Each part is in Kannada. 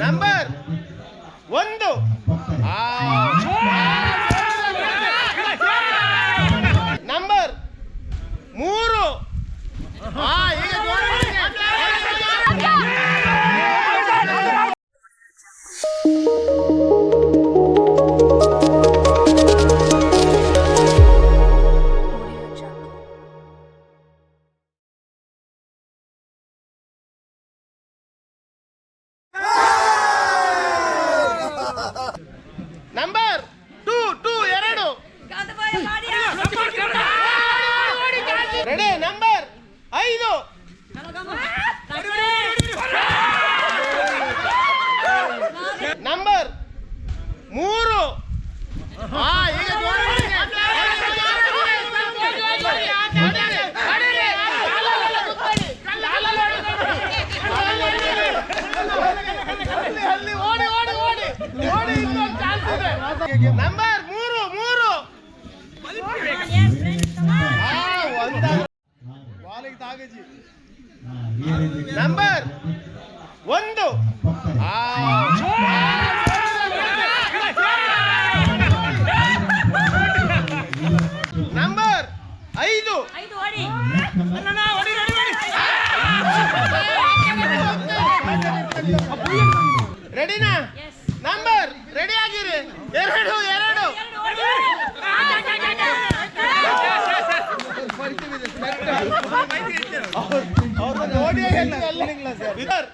ನಂಬರ್ 1 ನಂಬರ್ 3 ಈಗ ನಂಬರ್ 2 ರೆಡಿ ನಂಬರ್ 5 ನಂಬರ್ 3 ಈಗ ನಂಬರ್ 3 ನಂಬರ್ 1 ನಂಬರ್ 5 ರೆಡಿನಾ ನಂಬರ್ ರೆಡಿ ಆಗಿರಿ 2 ನೋಡಿ 4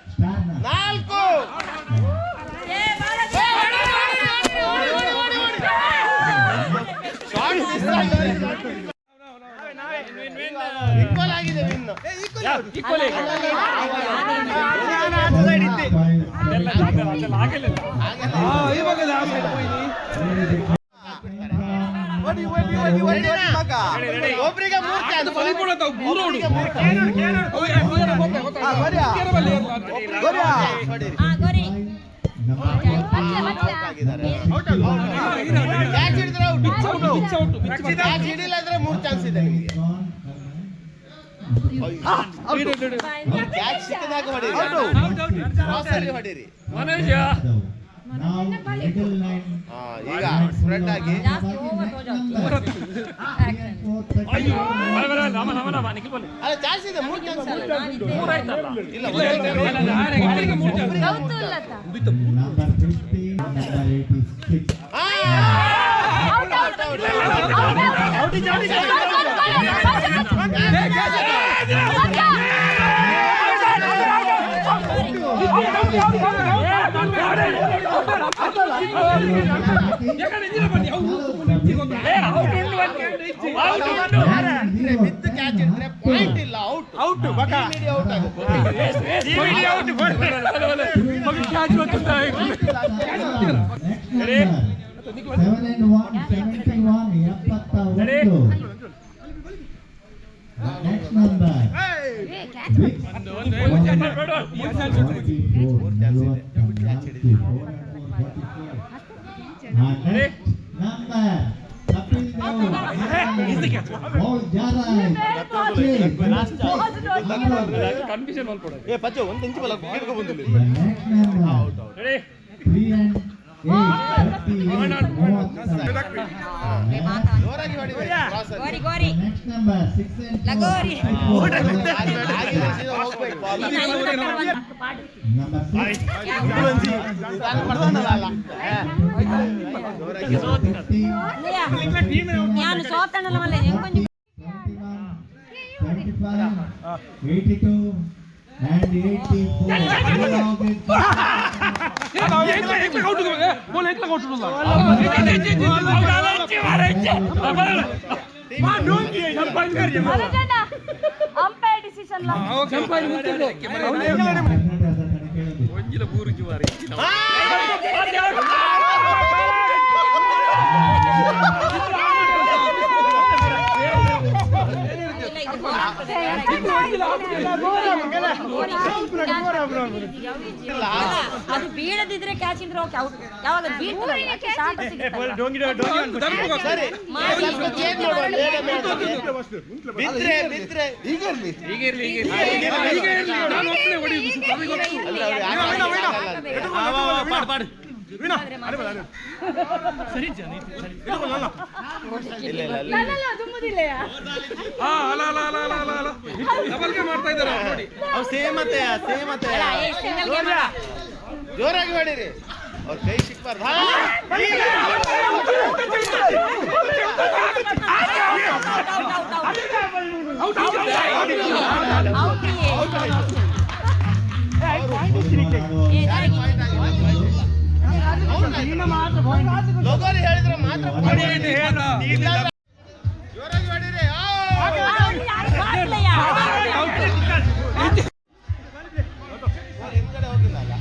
ಈಕ್ವಲ್ ಆಗಿದೆ ಒಬ್ಬರಿಗೆ 3 ಚಾನ್ಸ್ ಇದೆ ನಿಮಗೆ. ಕ್ಯಾಚ್ ಸಿಕ್ಕದಾಗ ಹೊಡೀರಿ. ಈಗ ಸ್ಪ್ರೆಡ್ ಆಗಿ ಚಾನ್ಸ್ ಇದೆ 3 ಚಾನ್ಸ್ ಪಾಯಿಂಟ್ ಇಲ್ಲ ಔಟ್ Next number. ഞാൻ സോത്തണല്ലോ മല്ലേ 82 and 84 अंपायर डिसीजन ला ಅದು ಬೀಳದಿದ್ರೆ ಕ್ಯಾಚ್ ಇಂದ್ರೆ ಓಕೆ ಔಟ್ ಯಾವಾಗ ಬೀಳ್ತಲ್ಲ ಶಾಟ್ ಸಿಗುತ್ತೆ ಸರಿ ಸ್ವಲ್ಪ ಚೇಂಜ್ ಬಿದ್ರೆ ಈಗ ಇರ್ಲಿ ನಾನು ಒಬ್ಬನೇ ಹೊಡಿಯೋದು ಮಾಡ್ತಾ ಇದ್ದಾರೆ ನೋಡಿ. ಅವ್ ಸೇಮ್ ಅತ್ತೆ ಸಿಂಗಲ್ ಗೇಮ್ ಜೋರಾಗಿ ಮಾಡಿರಿ ಅವ್ರ ಕೈ ಸಿಕ್ಬಾರ್ದು. ಲಗೋರಿ ಹೇಳಿದ್ರೆ ಮಾತ್ರ ಜೋರಾಗಿ ಮಾಡಿರಿ. ಹಿಂದ್ಗಡೆ ಹೋಗಿಲ್ಲ ಅಲ್ಲ.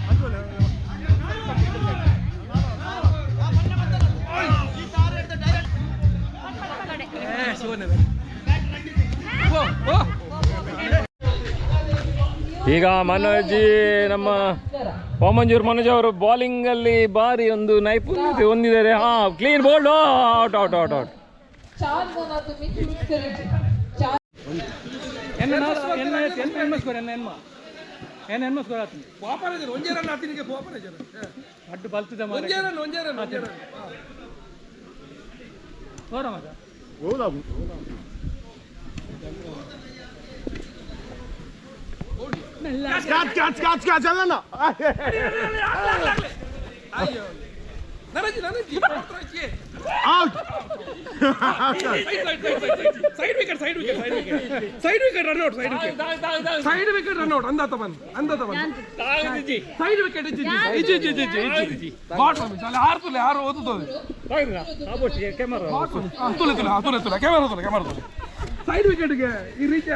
ಈಗ ಮನೋಜ್ ನಮ್ಮ ವಾಮಂಜೂರ್ ಮನೋಜ್ ಅವರು ಬೌಲಿಂಗ್ ಅಲ್ಲಿ ಭಾರಿ ಒಂದು ನೈಪುಣ್ಯತೆ ಹೊಂದಿದ್ದಾರೆ. ಹಾ, clean bowled, out out out out. ಅಡ್ಡು ಬಲ್ತದ ಸೈಡ್ ವಿಕೆಟ್ ರನ್ ಔಟ್ ಅಂದಾತ ಬಂದು ಸೈಡ್ ವಿಕೆಟ್ ಯಾರು ಓದುತ್ತದೆ ಕ್ಯಾಮರಾ ಸೈಡ್ ವಿಕೆಟ್ಗೆ ಈ ರೀತಿ